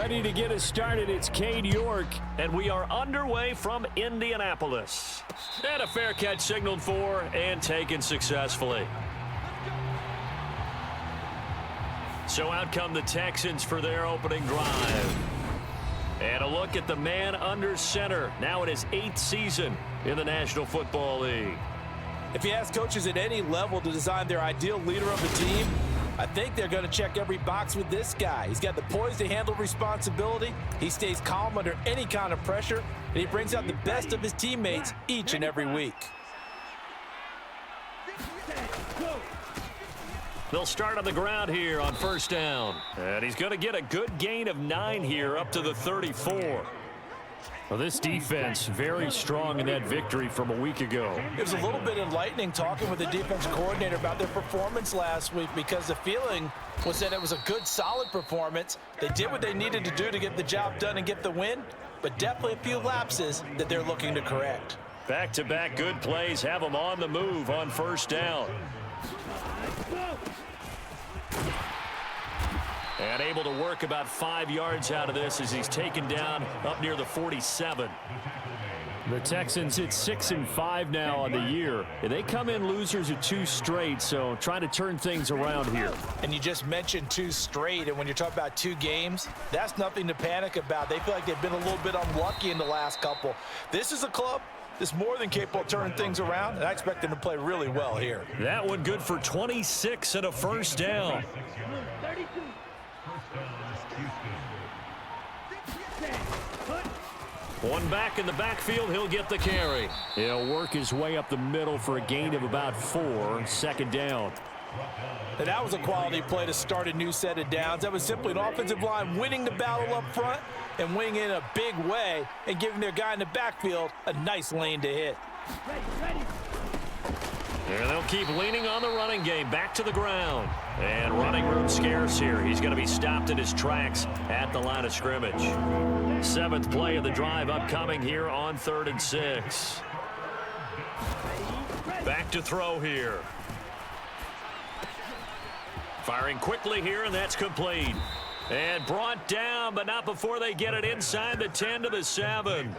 Ready to get us started, it's Cade York. And we are underway from Indianapolis. And a fair catch signaled for and taken successfully. So out come the Texans for their opening drive. And a look at the man under center, now in his 8th season in the National Football League. If you ask coaches at any level to design their ideal leader of the team, I think they're going to check every box with this guy. He's got the poise to handle responsibility. He stays calm under any kind of pressure, and he brings out the best of his teammates each and every week. They'll start on the ground here on first down. And he's going to get a good gain of 9 here up to the 34. Well, this defense very strong in that victory from a week ago. It was a little bit enlightening talking with the defense coordinator about their performance last week because the feeling was that it was a good, solid performance. They did what they needed to do to get the job done and get the win, but definitely a few lapses that they're looking to correct. Back-to-back good plays have them on the move on first down. And able to work about 5 yards out of this as he's taken down up near the 47. The Texans hit 6-5 now on the year. And they come in losers of 2 straight, so trying to turn things around here. And you just mentioned 2 straight, and when you're talking about 2 games, that's nothing to panic about. They feel like they've been a little bit unlucky in the last couple. This is a club that's more than capable of turning things around, and I expect them to play really well here. That one good for 26 and a first down. One back in the backfield, he'll get the carry. He'll work his way up the middle for a gain of about 4, second down. And that was a quality play to start a new set of downs. That was simply an offensive line winning the battle up front and winning in a big way and giving their guy in the backfield a nice lane to hit. And they'll keep leaning on the running game. Back to the ground. And running room scarce here. He's going to be stopped in his tracks at the line of scrimmage. 7th play of the drive upcoming here on 3rd and 6. Back to throw here. Firing quickly here, and that's complete. And brought down, but not before they get it inside the 10 to the 7.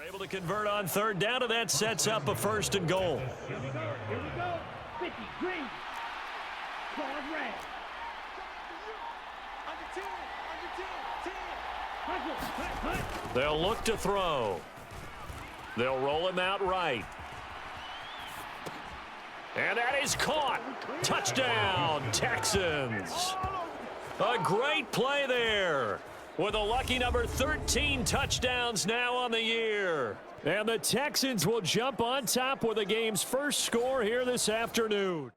Able to convert on 3rd down, and that sets up a 1st and goal. Here we go. 50, green. Ball red. Under 10. They'll look to throw. They'll roll him out right. And that is caught. Touchdown, Texans. A great play there. With a lucky number 13 touchdowns now on the year. And the Texans will jump on top with the game's first score here this afternoon.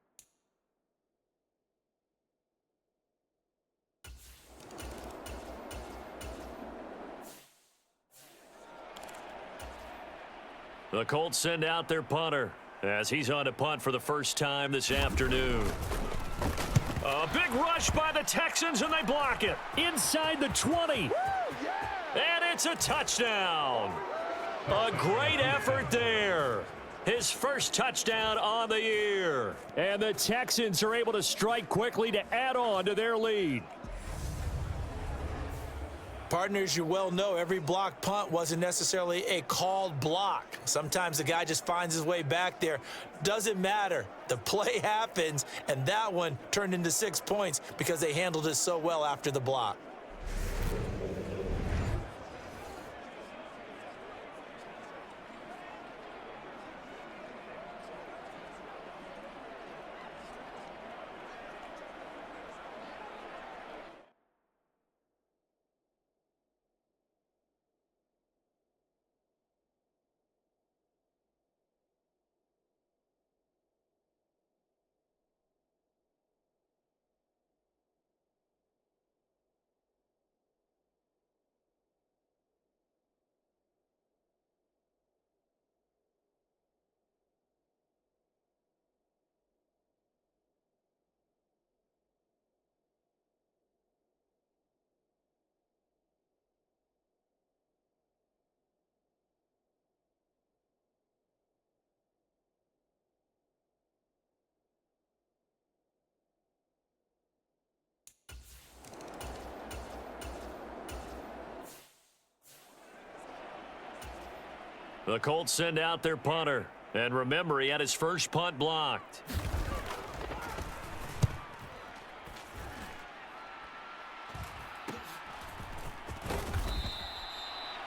The Colts send out their punter as he's on to punt for the first time this afternoon. A big rush by the Texans, and they block it. Inside the 20. And it's a touchdown. A great effort there. His first touchdown on the year. And the Texans are able to strike quickly to add on to their lead. Partners, you well know every blocked punt wasn't necessarily a called block. Sometimes the guy just finds his way back there. Doesn't matter. The play happens, and that one turned into 6 points because they handled it so well after the block. The Colts send out their punter. And remember, he had his first punt blocked.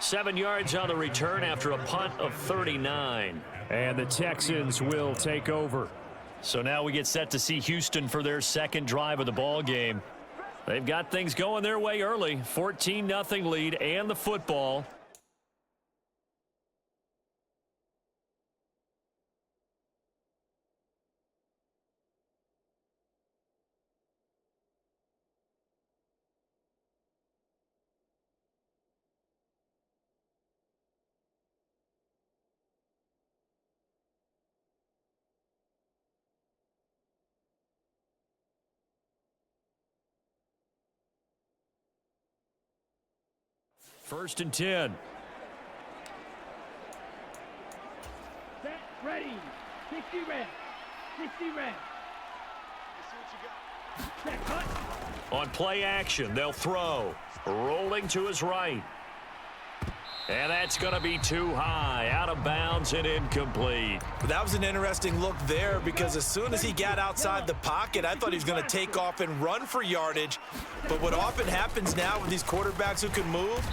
Seven yards on the return after a punt of 39. And the Texans will take over. So now we get set to see Houston for their second drive of the ball game. They've got things going their way early. 14-0 lead and the football. First and 10. Set, ready. 60 red. 60 red. Set, cut. On play action, they'll throw. Rolling to his right. And that's going to be too high. Out of bounds and incomplete. That was an interesting look there because as soon as he got outside the pocket, I thought he was going to take off and run for yardage. But what often happens now with these quarterbacks who can move,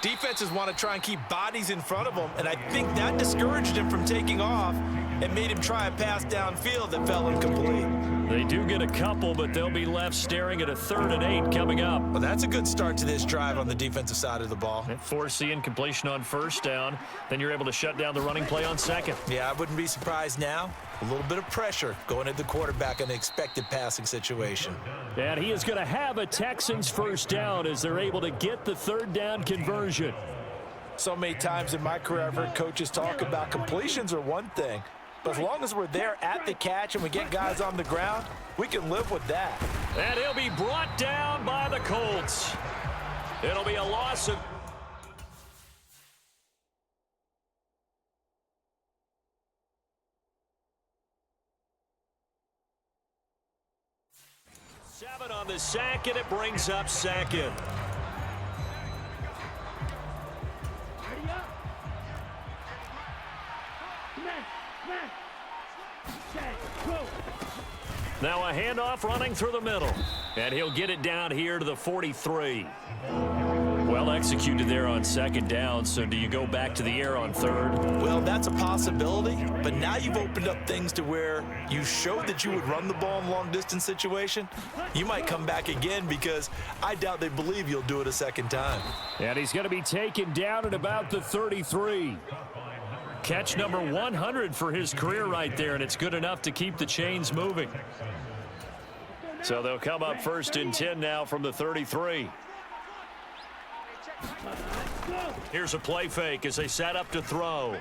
defenses want to try and keep bodies in front of them, and I think that discouraged him from taking off and made him try a pass downfield that fell incomplete. They do get a couple, but they'll be left staring at a 3rd and 8 coming up. Well, that's a good start to this drive on the defensive side of the ball. Force the incompletion on first down. Then you're able to shut down the running play on second. Yeah, I wouldn't be surprised now. A little bit of pressure going at the quarterback in an expected passing situation. And he is going to have a Texans first down as they're able to get the 3rd down conversion. So many times in my career I've heard coaches talk about completions are one thing, but as long as we're there at the catch and we get guys on the ground, we can live with that. And he'll be brought down by the Colts. It'll be a loss of... Seven on the sack, and it brings up second. Ready up. Smash, smash. Set, go. Now a handoff running through the middle. And he'll get it down here to the 43. Well executed there on second down, so do you go back to the air on 3rd? Well, that's a possibility, but now you've opened up things to where you showed that you would run the ball in long-distance situation. You might come back again because I doubt they believe you'll do it a second time. And he's going to be taken down at about the 33. Catch number 100 for his career right there, and it's good enough to keep the chains moving. So they'll come up first and 10 now from the 33. Here's a play fake as they set up to throw.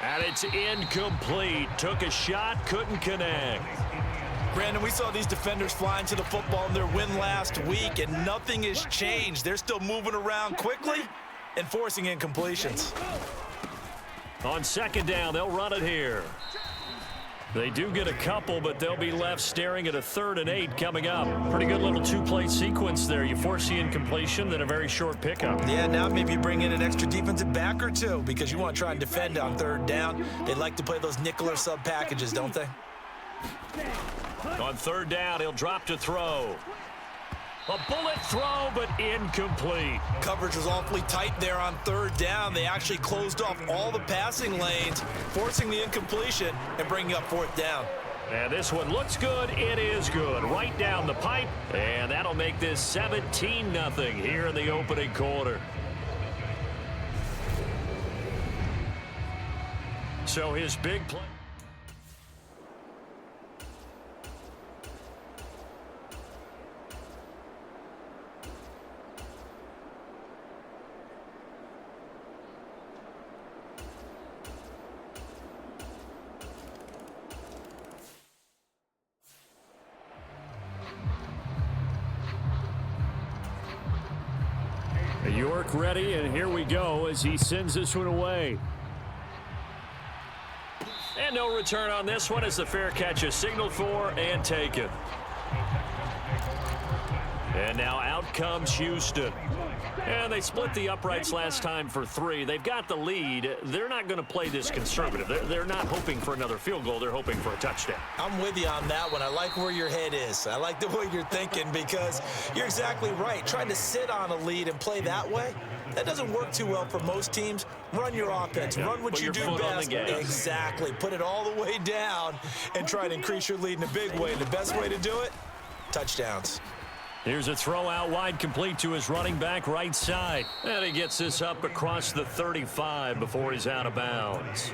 And it's incomplete. Took a shot, couldn't connect. Brandon, we saw these defenders flying to the football in their win last week, and nothing has changed. They're still moving around quickly and forcing incompletions. On second down, they'll run it here. They do get a couple, but they'll be left staring at a 3rd and 8 coming up. Pretty good little 2-play sequence there. You force the incompletion, then a very short pickup. Yeah, now maybe you bring in an extra defensive back or two because you want to try and defend on 3rd down. They like to play those nickel or sub packages, don't they? On 3rd down, he'll drop to throw. A bullet throw, but incomplete. Coverage was awfully tight there on 3rd down. They actually closed off all the passing lanes, forcing the incompletion and bringing up 4th down. And this one looks good. It is good. Right down the pipe. And that'll make this 17-0 here in the opening quarter. So his big play. York ready, and here we go as he sends this one away. And no return on this one as the fair catch is signaled for and taken. And now out comes Houston. And they split the uprights last time for 3. They've got the lead. They're not going to play this conservative. They're not hoping for another field goal. They're hoping for a touchdown. I'm with you on that one. I like where your head is. I like the way you're thinking because you're exactly right. Trying to sit on a lead and play that way, that doesn't work too well for most teams. Run your offense. Run what you do best. Exactly. Put it all the way down and try to increase your lead in a big way. The best way to do it, touchdowns. Here's a throw out wide, complete to his running back right side. And he gets this up across the 35 before he's out of bounds.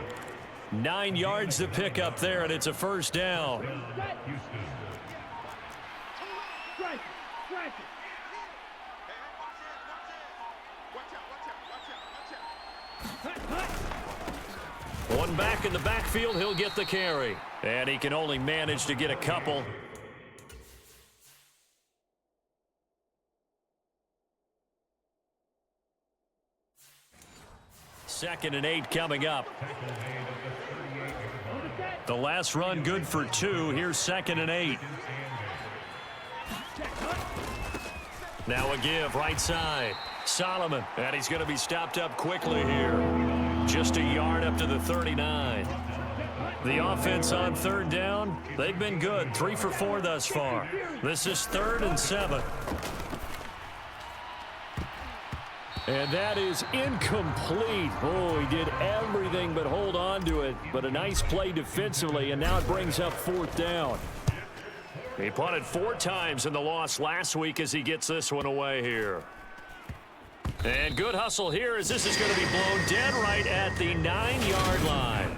9 yards to pick up there, and it's a first down. One back in the backfield, he'll get the carry. And he can only manage to get a couple. Second and 8 coming up. The last run good for 2. Here's second and 8. Now a give right side. Solomon. And he's going to be stopped up quickly here. Just a yard up to the 39. The offense on third down, they've been good. 3 for 4 thus far. This is 3rd and 7. And that is incomplete. Oh, he did everything but hold on to it. But a nice play defensively, and now it brings up 4th down. He punted 4 times in the loss last week as he gets this one away here. And good hustle here as this is going to be blown dead right at the 9-yard line.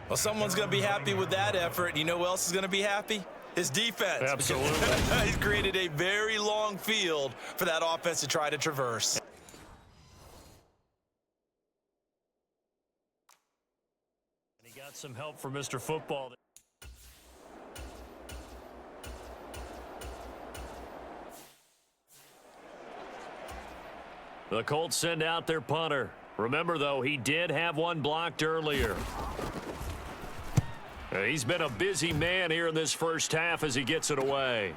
Well, someone's going to be happy with that effort. You know who else is going to be happy? His defense. Absolutely. He's created a very long field for that offense to try to traverse. Got some help from Mr. Football. The Colts send out their punter. Remember, though, he did have one blocked earlier. He's been a busy man here in this first half as he gets it away.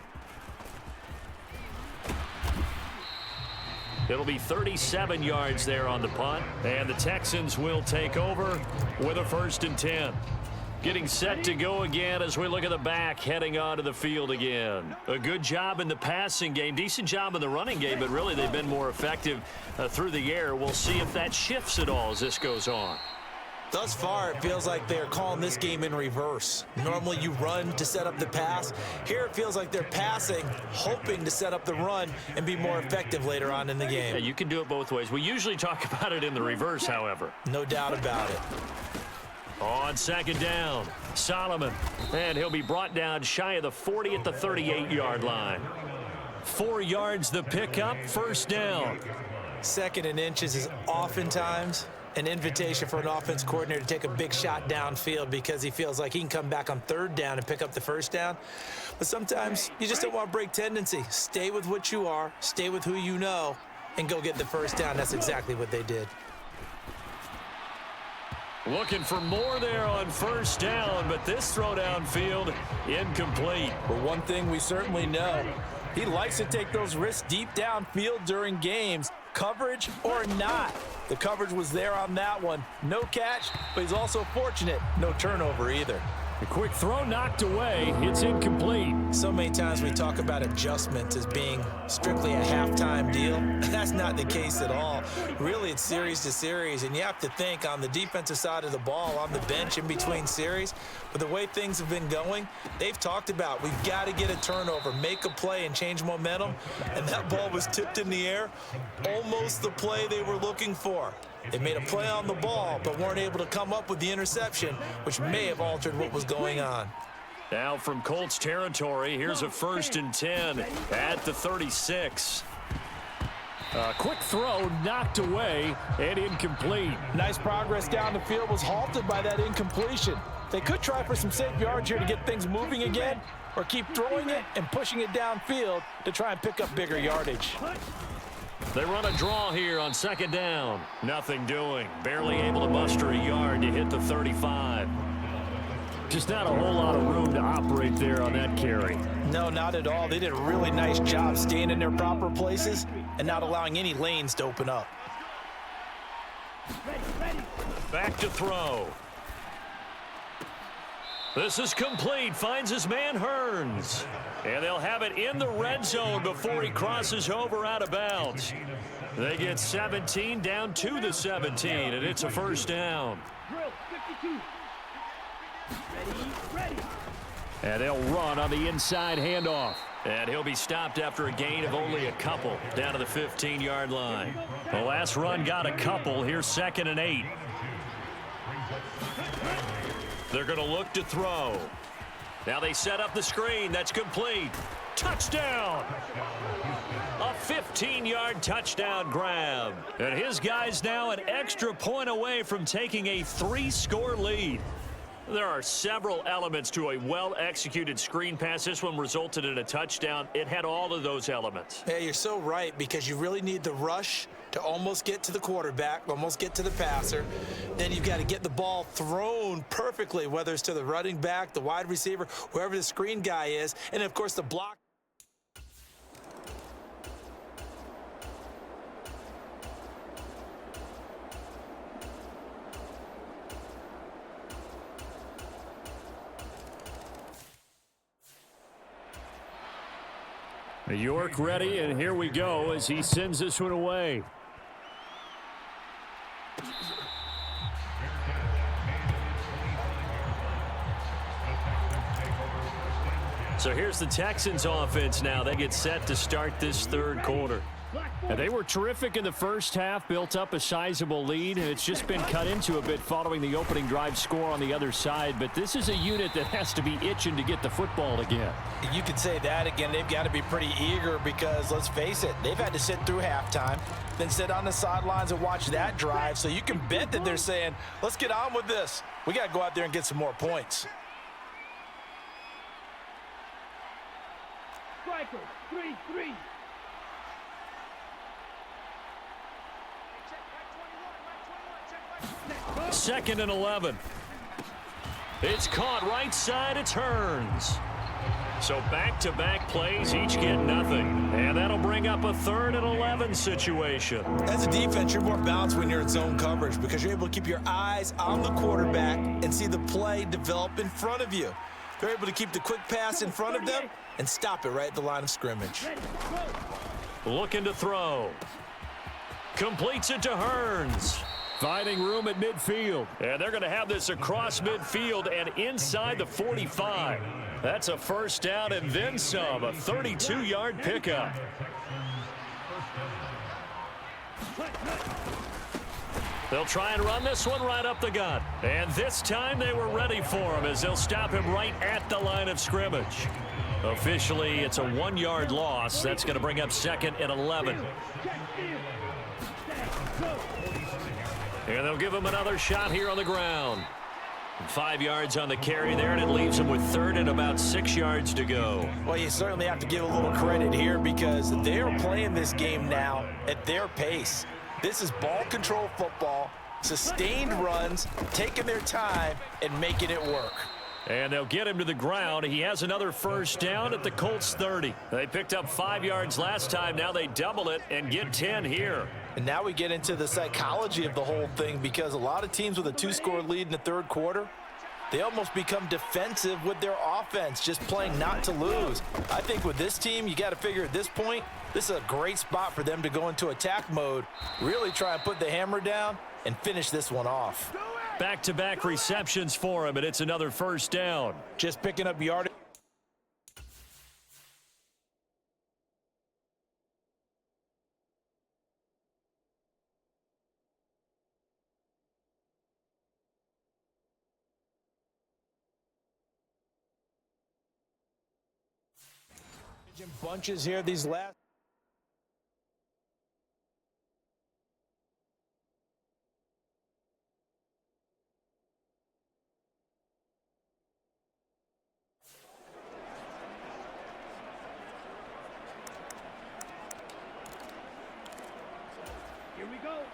It'll be 37 yards there on the punt, and the Texans will take over with a 1st and 10. Getting set to go again as we look at the back heading onto the field again. A good job in the passing game, decent job in the running game, but really they've been more effective through the air. We'll see if that shifts at all as this goes on. Thus far, it feels like they're calling this game in reverse. Normally you run to set up the pass. Here it feels like they're passing, hoping to set up the run and be more effective later on in the game. Yeah, you can do it both ways. We usually talk about it in the reverse, however. No doubt about it. On 2nd down, Solomon. And he'll be brought down shy of the 40 at the 38-yard line. 4 yards the pickup, 1st down. 2nd and inches is oftentimes an invitation for an offense coordinator to take a big shot downfield because he feels like he can come back on 3rd down and pick up the 1st down. But sometimes you just don't want to break tendency. Stay with what you are, stay with who you know, and go get the 1st down. That's exactly what they did. Looking for more there on 1st down, but this throw downfield incomplete. But one thing we certainly know, he likes to take those risks deep downfield during games, coverage or not. The coverage was there on that one. No catch, but he's also fortunate. No turnover either. A quick throw knocked away. It's incomplete. So many times we talk about adjustments as being strictly a halftime deal. That's not the case at all. Really, it's series to series, and you have to think on the defensive side of the ball, on the bench in between series. But the way things have been going, they've talked about we've got to get a turnover, make a play, and change momentum. And that ball was tipped in the air, almost the play they were looking for. They made a play on the ball, but weren't able to come up with the interception, which may have altered what was going on. Now from Colts territory, here's a 1st and 10 at the 36. A quick throw knocked away and incomplete. Nice progress down the field was halted by that incompletion. They could try for some safe yards here to get things moving again, or keep throwing it and pushing it downfield to try and pick up bigger yardage. They run a draw here on 2nd down. Nothing doing. Barely able to muster a yard to hit the 35. Just not a whole lot of room to operate there on that carry. No, not at all. They did a really nice job staying in their proper places and not allowing any lanes to open up. Back to throw. This is complete. Finds his man Hearns. And they'll have it in the red zone before he crosses over out of bounds. They get 17 down to the 17, and it's a first down. Drill 52. Ready. And they'll run on the inside handoff. And he'll be stopped after a gain of only a couple down to the 15-yard line. The last run got a couple. Here's 2nd and 8. They're going to look to throw. Now they set up the screen. That's complete. Touchdown! A 15-yard touchdown grab. And his guy's now an extra point away from taking a 3-score lead. There are several elements to a well-executed screen pass. This one resulted in a touchdown. It had all of those elements. Yeah, you're so right, because you really need the rush to almost get to the quarterback, almost get to the passer. Then you've got to get the ball thrown perfectly, whether it's to the running back, the wide receiver, whoever the screen guy is, and, of course, the block. York ready, and here we go as he sends this one away. So here's the Texans offense now. They get set to start this third quarter. And they were terrific in the first half, built up a sizable lead, and it's just been cut into a bit following the opening drive score on the other side. But this is a unit that has to be itching to get the football again. You could say that again. They've got to be pretty eager because, let's face it, they've had to sit through halftime, then sit on the sidelines and watch that drive. So you can bet that they're saying, let's get on with this. We got to go out there and get some more points. Striker 3-3. 2nd and 11. It's caught right side. It's Hearns. So back-to-back plays, each get nothing. And that'll bring up a 3rd and 11 situation. As a defense, you're more balanced when you're in zone coverage because you're able to keep your eyes on the quarterback and see the play develop in front of you. They're able to keep the quick pass in front of them and stop it right at the line of scrimmage. Looking to throw. Completes it to Hearns. Finding room at midfield. And they're going to have this across midfield and inside the 45. That's a first down and then some. A 32-yard pickup. They'll try and run this one right up the gut. And this time they were ready for him as they'll stop him right at the line of scrimmage. Officially, it's a 1-yard loss. That's going to bring up 2nd and 11. And they'll give him another shot here on the ground. 5 yards on the carry there, and it leaves him with 3rd and about 6 yards to go. Well, you certainly have to give a little credit here because they're playing this game now at their pace. This is ball control football, sustained runs, taking their time, and making it work. And they'll get him to the ground. He has another first down at the Colts 30. They picked up 5 yards last time. Now they double it and get 10 here. And now we get into the psychology of the whole thing because a lot of teams with a 2-score lead in the third quarter, they almost become defensive with their offense, just playing not to lose. I think with this team, you got to figure at this point, this is a great spot for them to go into attack mode, really try and put the hammer down and finish this one off. Back-to-back receptions for him, and it's another first down. Just picking up yardage. Bunches here these last.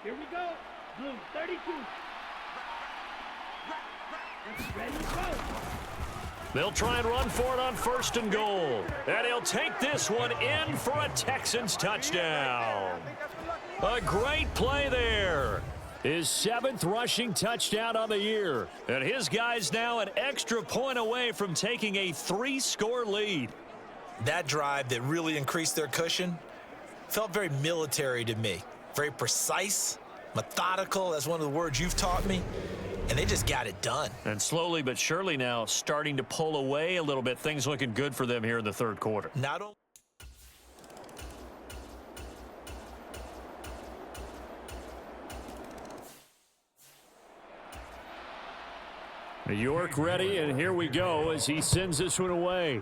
Here we go. Blue 32. Ready, go. They'll try and run for it on 1st and goal. And he'll take this one in for a Texans touchdown. A great play there. His 7th rushing touchdown on the year. And his guys now an extra point away from taking a 3-score lead. That drive that really increased their cushion felt very military to me. Very precise, methodical. That's one of the words you've taught me. And they just got it done. And slowly but surely now starting to pull away a little bit. Things looking good for them here in the 3rd quarter. Not only York ready, and here we go as he sends this one away.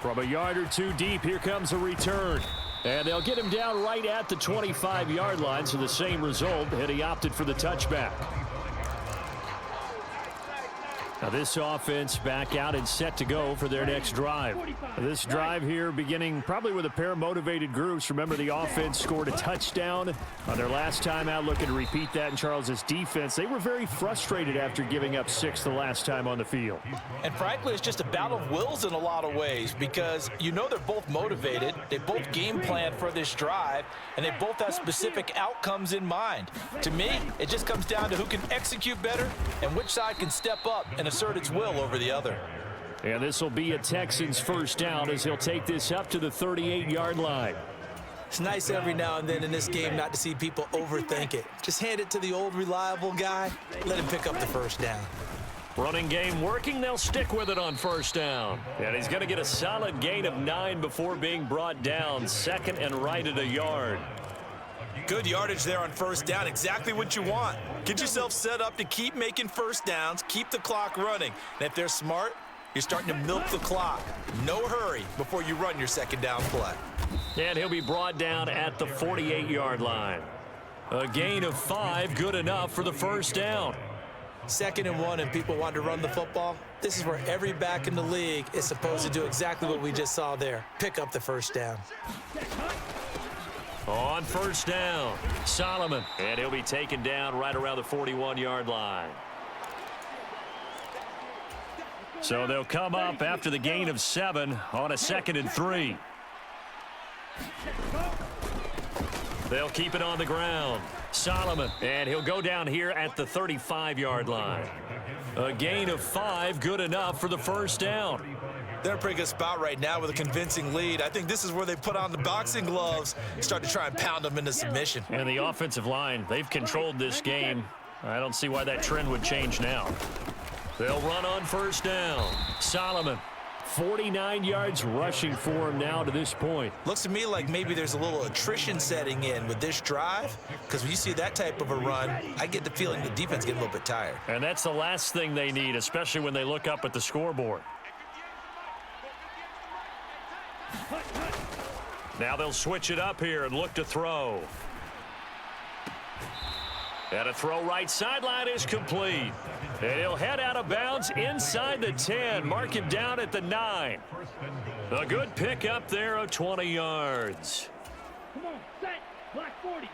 From a yard or two deep, here comes a return. And they'll get him down right at the 25-yard line, so the same result, and he opted for the touchback. Now this offense back out and set to go for their next drive. This drive here beginning probably with a pair of motivated groups. Remember, the offense scored a touchdown on their last time out, looking to repeat that in Charles's defense. They were very frustrated after giving up 6 the last time on the field. And frankly, it's just a battle of wills in a lot of ways because you know they're both motivated. They both game plan for this drive, and they both have specific outcomes in mind. To me, it just comes down to who can execute better and which side can step up and assert its will over the other. And this will be a Texans 1st down as he'll take this up to the 38-yard line. It's nice every now and then in this game not to see people overthink it. Just hand it to the old reliable guy. Let him pick up the 1st down. Running game working. They'll stick with it on 1st down. And he's going to get a solid gain of 9 before being brought down. 2nd and right at a yard. Good yardage there on 1st down. Exactly what you want. Get yourself set up to keep making 1st downs, keep the clock running. And if they're smart, you're starting to milk the clock. No hurry before you run your 2nd down play. And he'll be brought down at the 48-yard line. A gain of 5, good enough for the 1st down. 2nd and 1 and people want to run the football. This is where every back in the league is supposed to do exactly what we just saw there. Pick up the 1st down. On 1st down, Solomon. And he'll be taken down right around the 41-yard line. So they'll come up after the gain of 7 on a 2nd and 3. They'll keep it on the ground. Solomon, and he'll go down here at the 35-yard line. A gain of 5, good enough for the 1st down. They're in a pretty good spot right now with a convincing lead. I think this is where they put on the boxing gloves, start to try and pound them into submission. And the offensive line, they've controlled this game. I don't see why that trend would change now. They'll run on 1st down. Solomon. 49 yards rushing for him now to this point. Looks to me like maybe there's a little attrition setting in with this drive, because when you see that type of a run, I get the feeling the defense getting a little bit tired. And that's the last thing they need, especially when they look up at the scoreboard. Now they'll switch it up here and look to throw. And a throw right sideline is complete. And he'll head out of bounds inside the 10. Mark him down at the 9. A good pick up there of 20 yards. Come on, set, black 40.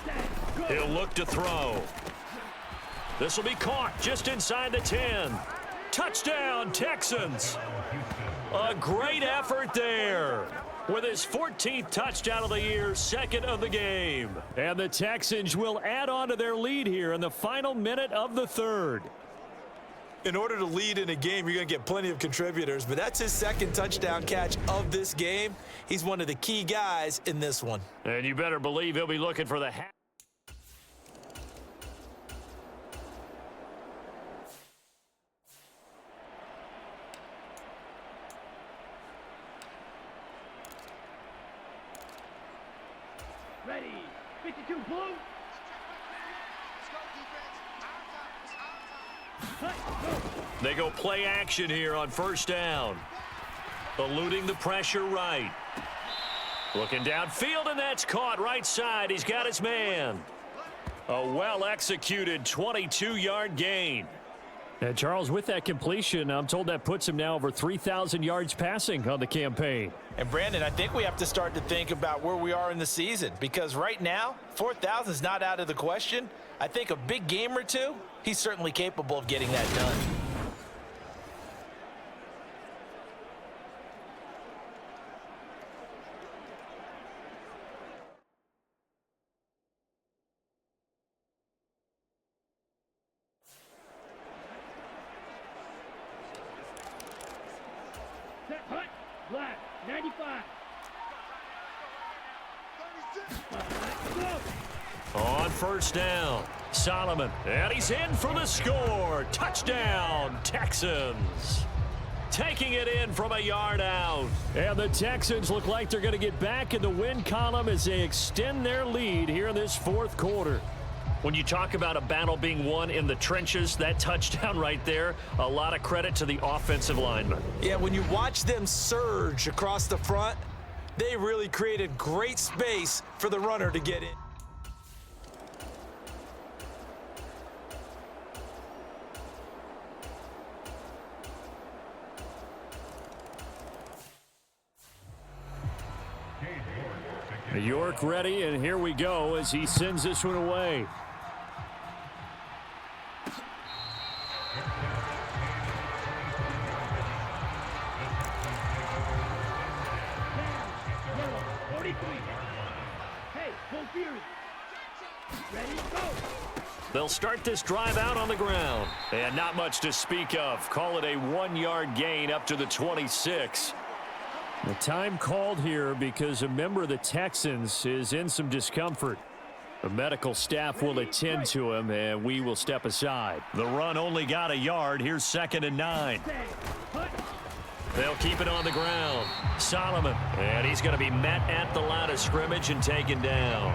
Set, go. He'll look to throw. This will be caught just inside the 10. Touchdown, Texans. A great effort there. With his 14th touchdown of the year, 2nd of the game. And the Texans will add on to their lead here in the final minute of the 3rd. In order to lead in a game, you're going to get plenty of contributors, but that's his 2nd touchdown catch of this game. He's one of the key guys in this one. And you better believe he'll be looking for the hat. Ready, 52 blue. They go play action here on 1st down. Eluding the pressure right. Looking downfield, and that's caught right side. He's got his man. A well-executed 22-yard gain. And Charles, with that completion, I'm told that puts him now over 3,000 yards passing on the campaign. And Brandon, I think we have to start to think about where we are in the season, because right now, 4,000 is not out of the question. I think a big game or two, he's certainly capable of getting that done. Set, hut, black, 95. Go. On first down, Solomon, and he's in for the score. Touchdown, Texans. Taking it in from a yard out. And the Texans look like they're going to get back in the win column as they extend their lead here in this fourth quarter. When you talk about a battle being won in the trenches, that touchdown right there, a lot of credit to the offensive linemen. Yeah, when you watch them surge across the front, they really created great space for the runner to get in. York ready, and here we go as he sends this one away. Hey, full fury. Ready, go. They'll start this drive out on the ground. And not much to speak of. Call it a 1-yard gain up to the 26. The time called here because a member of the Texans is in some discomfort. The medical staff will attend to him, and we will step aside. The run only got a yard. Here's 2nd and 9. They'll keep it on the ground. Solomon, and he's going to be met at the line of scrimmage and taken down.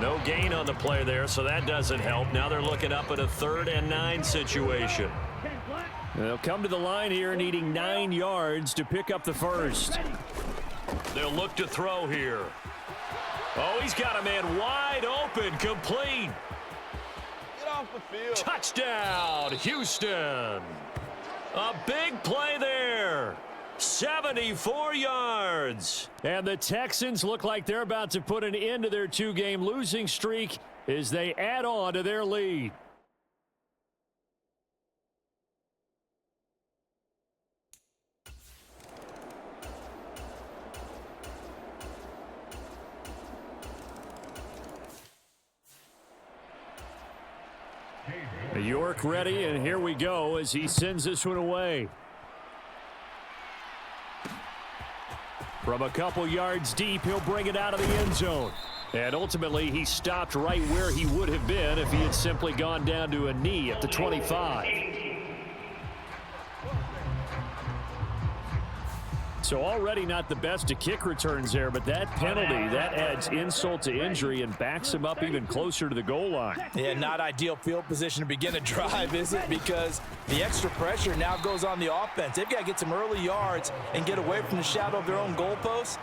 No gain on the play there, so that doesn't help. Now they're looking up at a 3rd and 9 situation. They'll come to the line here needing 9 yards to pick up the first. They'll look to throw here. Oh, he's got a man wide open, complete. Get off the field. Touchdown, Houston. A big play there. 74 yards. And the Texans look like they're about to put an end to their 2-game losing streak as they add on to their lead. York ready, and here we go as he sends this one away. From a couple yards deep, he'll bring it out of the end zone. And ultimately, he stopped right where he would have been if he had simply gone down to a knee at the 25. So already not the best of kick returns there, but that penalty, that adds insult to injury and backs him up even closer to the goal line. Yeah, not ideal field position to begin a drive, is it? Because the extra pressure now goes on the offense. They've got to get some early yards and get away from the shadow of their own goalposts.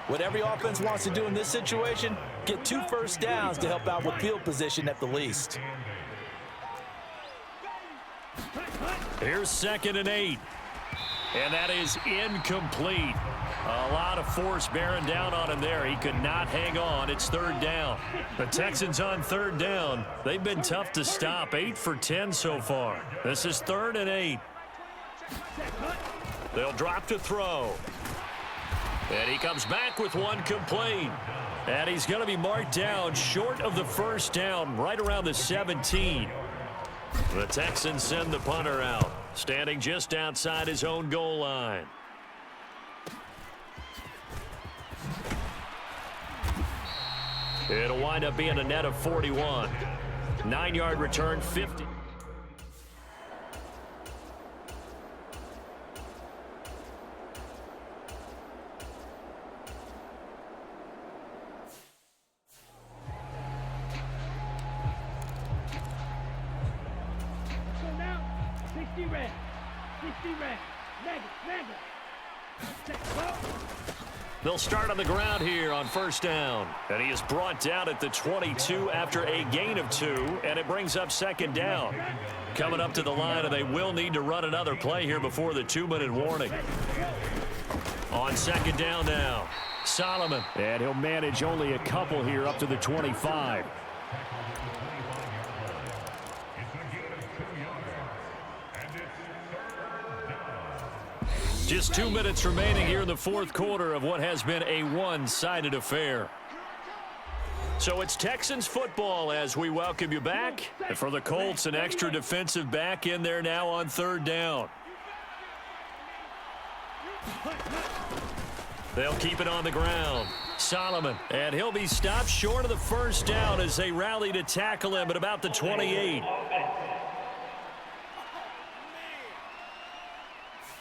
What every offense wants to do in this situation, get 2 first downs to help out with field position at the least. Here's 2nd and 8. And that is incomplete. A lot of force bearing down on him there. He could not hang on. It's 3rd down. The Texans on 3rd down. They've been tough to stop. 8 for 10 so far. This is 3rd and 8. They'll drop to throw. And he comes back with one complete. And he's going to be marked down short of the first down, right around the 17. The Texans send the punter out, standing just outside his own goal line. It'll wind up being a net of 41. 9-yard return, 50. So now, 60 red. 60 red. Mega. Set, go. They'll start on the ground here on first down. And he is brought down at the 22 after a gain of 2, and it brings up second down. Coming up to the line, and they will need to run another play here before the 2-minute warning. On second down now, Solomon. And he'll manage only a couple here up to the 25. Just 2 minutes remaining here in the fourth quarter of what has been a one-sided affair. So it's Texans football as we welcome you back. And for the Colts, an extra defensive back in there now on third down. They'll keep it on the ground. Solomon, and he'll be stopped short of the first down as they rally to tackle him at about the 28.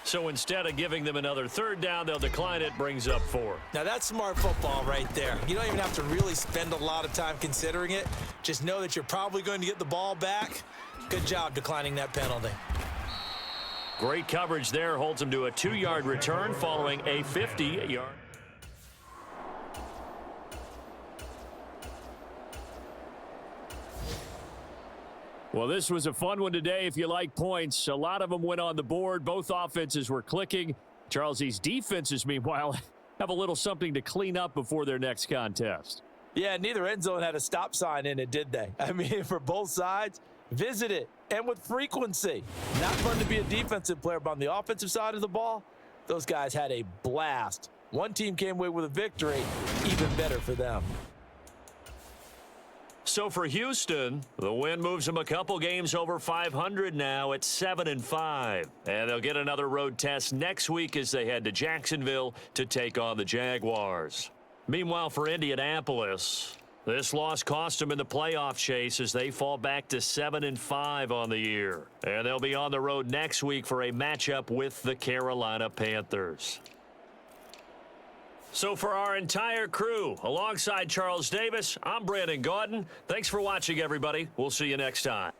So instead of giving them another third down, they'll decline it, brings up 4. Now that's smart football right there. You don't even have to really spend a lot of time considering it. Just know that you're probably going to get the ball back. Good job declining that penalty. Great coverage there, holds him to a 2-yard return following a 50-yard. Well, this was a fun one today if you like points. A lot of them went on the board. Both offenses were clicking. Charles, these defenses, meanwhile, have a little something to clean up before their next contest. Yeah, neither end zone had a stop sign in it, did they? I mean, for both sides, visit it, and with frequency. Not fun to be a defensive player, but on the offensive side of the ball, those guys had a blast. One team came away with a victory, even better for them. So for Houston, the win moves them a couple games over 500 now at 7-5. And they'll get another road test next week as they head to Jacksonville to take on the Jaguars. Meanwhile, for Indianapolis, this loss cost them in the playoff chase as they fall back to 7-5 on the year. And they'll be on the road next week for a matchup with the Carolina Panthers. So for our entire crew, alongside Charles Davis, I'm Brandon Gaudin. Thanks for watching, everybody. We'll see you next time.